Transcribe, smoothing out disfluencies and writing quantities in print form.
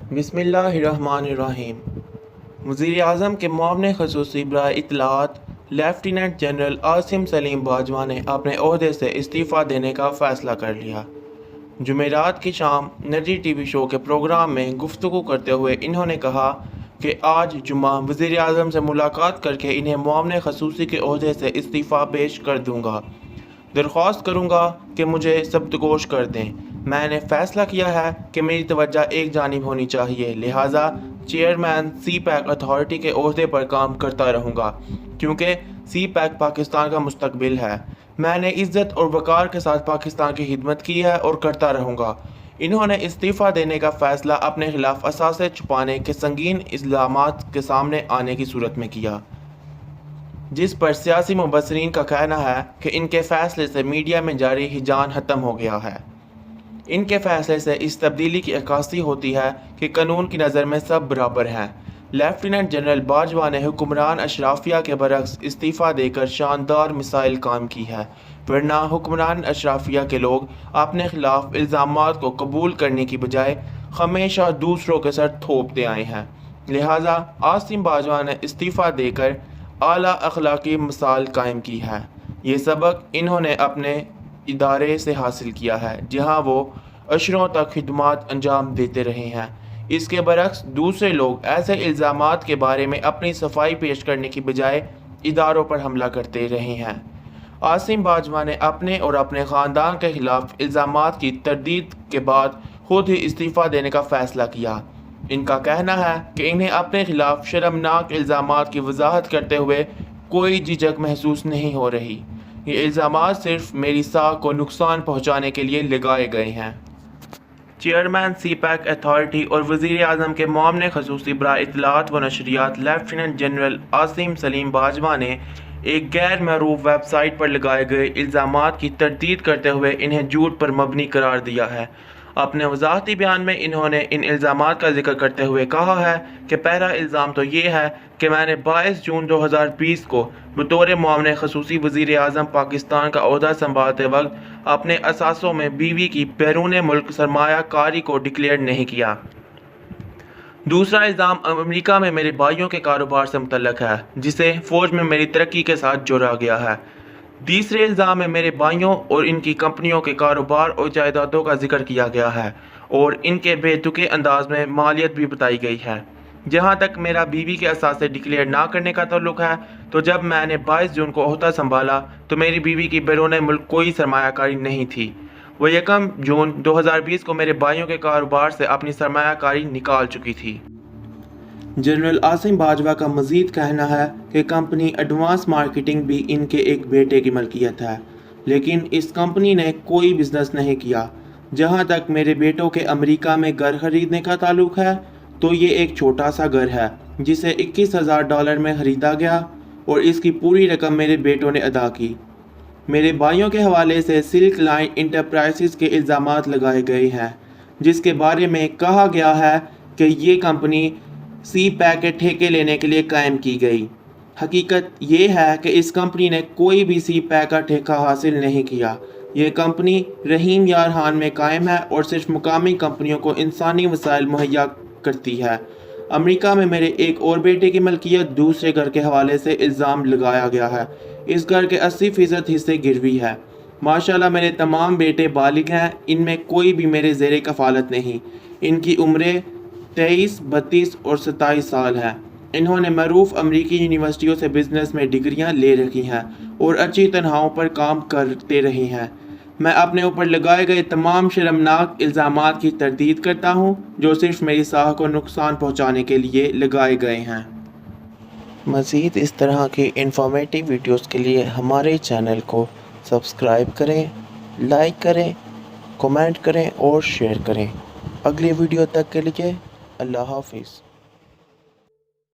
बिस्मिल्लाहिर्रहमानिर्रहीम। वज़ीर-ए-आज़म के मुआविन ख़ुसूसी बराए इत्तलाआत लेफ्टिनेंट जनरल आसिम सलीम बाजवा ने अपने ओहदे से इस्तीफ़ा देने का फ़ैसला कर लिया। जुमेरात की शाम नजी टीवी शो के प्रोग्राम में गुफ्तगू करते हुए इन्होंने कहा कि आज जुम्मा वज़ीर-ए-आज़म से मुलाकात करके इन्हें मुआविन ख़ुसूसी के ओहदे से इस्तीफ़ा पेश कर दूँगा। दरख्वास्त करूँगा कि मुझे सब्तगोश कर दें। मैंने फ़ैसला किया है कि मेरी तवज्जो एक जानिब होनी चाहिए, लिहाजा चेयरमैन सी पैक अथॉरिटी के ओहदे पर काम करता रहूँगा, क्योंकि सी पैक पाकिस्तान का मुस्तकबिल है। मैंने इज़्ज़त और वक़ार के साथ पाकिस्तान की खिदमत की है और करता रहूँगा। इन्होंने इस्तीफ़ा देने का फ़ैसला अपने खिलाफ असासे छुपाने के संगीन इल्ज़ामात के सामने आने की सूरत में किया, जिस पर सियासी मुबस्सिरीन का कहना है कि इनके फ़ैसले से मीडिया में जारी हिजान ख़त्म हो गया है। इनके फ़ैसले से इस तब्दीली की अक्कासी होती है कि कानून की नज़र में सब बराबर हैं। लेफ्टिनेंट जनरल बाजवा ने हुक्मरान अशराफिया के बरक्स इस्तीफ़ा देकर शानदार मिसाइल कायम की है, वरना हुक्मरान अशराफिया के लोग अपने खिलाफ इल्ज़ामात को कबूल करने की बजाय हमेशा दूसरों के सर थोपते आए हैं। लिहाजा आसिम बाजवा ने इस्तीफ़ा देकर आला अखलाकी मिसाल कायम की है। ये सबक इन्होंने अपने इदारे से हासिल किया है, जहां वो अशरों तक खिदमत अंजाम देते रहे हैं। इसके बरक्स दूसरे लोग ऐसे इल्ज़ामात के बारे में अपनी सफाई पेश करने की बजाय इदारों पर हमला करते रहे हैं। आसिम बाजवा ने अपने और अपने ख़ानदान के ख़िलाफ़ इल्ज़ामात की तरदीद के बाद खुद ही इस्तीफ़ा देने का फ़ैसला किया। इनका कहना है कि इन्हें अपने खिलाफ शर्मनाक इल्ज़ामात की वजाहत करते हुए कोई झिझक महसूस नहीं हो रही। ये इल्ज़ामात सिर्फ मेरी साख को नुकसान पहुंचाने के लिए लगाए गए हैं। चेयरमैन सी पैक अथॉरिटी और वज़ीर-ए-आज़म के मुआविन ख़ुसूसी बराए इत्तलाआत व नशरियात लेफ्टिनेंट जनरल आसिम सलीम बाजवा ने एक गैर मअरूफ वेबसाइट पर लगाए गए इल्ज़ामात की तरदीद करते हुए इन्हें झूठ पर मबनी करार दिया है। अपने वज़ाहती बयान में इन्होंने इन इल्ज़ामात का जिक्र करते हुए कहा है कि पहला इल्ज़ाम तो ये है कि मैंने 22 जून 2020 को बतौर मुआविन ख़ुसूसी वज़ीर-ए-आज़म पाकिस्तान का ओहदा संभालते वक्त अपने असासों में बीवी की बैरून मुल्क सरमाया कारी को डिक्लेयर नहीं किया। दूसरा इल्ज़ाम अमेरिका में मेरे भाइयों के कारोबार से मुतल्लक है, जिसे फ़ौज में मेरी तरक्की के साथ जोड़ा गया है। तीसरे इल्ज़ाम में मेरे भाइयों और इनकी कंपनियों के कारोबार और जायदादों का जिक्र किया गया है और इनके बेतुके अंदाज में मालियत भी बताई गई है। जहां तक मेरा बीवी के असासे डिक्लेयर ना करने का ताल्लुक है, तो जब मैंने 22 जून को ओहदा संभाला तो मेरी बीवी की बैरून मुल्क कोई सरमायाकारी नहीं थी। वो 1 जून 2020 को मेरे भाइयों के कारोबार से अपनी सरमायाकारी निकाल चुकी थी। जनरल आसिम बाजवा का मज़ीद कहना है कि कंपनी एडवांस मार्केटिंग भी इनके एक बेटे की मलकियत है, लेकिन इस कंपनी ने कोई बिजनेस नहीं किया। जहां तक मेरे बेटों के अमेरिका में घर खरीदने का ताल्लुक है, तो ये एक छोटा सा घर है जिसे $21,000 में ख़रीदा गया और इसकी पूरी रकम मेरे बेटों ने अदा की। मेरे भाइयों के हवाले से सिल्क लाइन इंटरप्राइजेस के इल्ज़ामात लगाए गए हैं, जिसके बारे में कहा गया है कि ये कंपनी सी पैक के ठेके लेने के लिए कायम की गई। हकीकत ये है कि इस कंपनी ने कोई भी सी पैक का ठेका हासिल नहीं किया। ये कंपनी रहीम यार खान में कायम है और सिर्फ मुकामी कंपनियों को इंसानी वसाइल मुहैया करती है। अमेरिका में मेरे एक और बेटे की मलकियत दूसरे घर के हवाले से इल्ज़ाम लगाया गया है। इस घर के 80% हिस्से गिरवी है। माशाल्लाह मेरे तमाम बेटे बालिग हैं, इनमें कोई भी मेरे ज़ेरे कफ़ालत नहीं। इनकी उम्रें 23, 32 और 27 साल है। इन्होंने मरूफ अमरीकी यूनिवर्सिटियों से बिजनेस में डिग्रियां ले रखी हैं और अच्छी तनख्वाहों पर काम करते रहे हैं। मैं अपने ऊपर लगाए गए तमाम शर्मनाक इल्ज़ामात की तरदीद करता हूं, जो सिर्फ मेरी साख को नुकसान पहुंचाने के लिए लगाए गए हैं। मज़ीद इस तरह की इंफॉर्मेटिव वीडियोस के लिए हमारे चैनल को सब्सक्राइब करें, लाइक करें, कमेंट करें और शेयर करें। अगली वीडियो तक के लिए अल्लाह हाफिज़।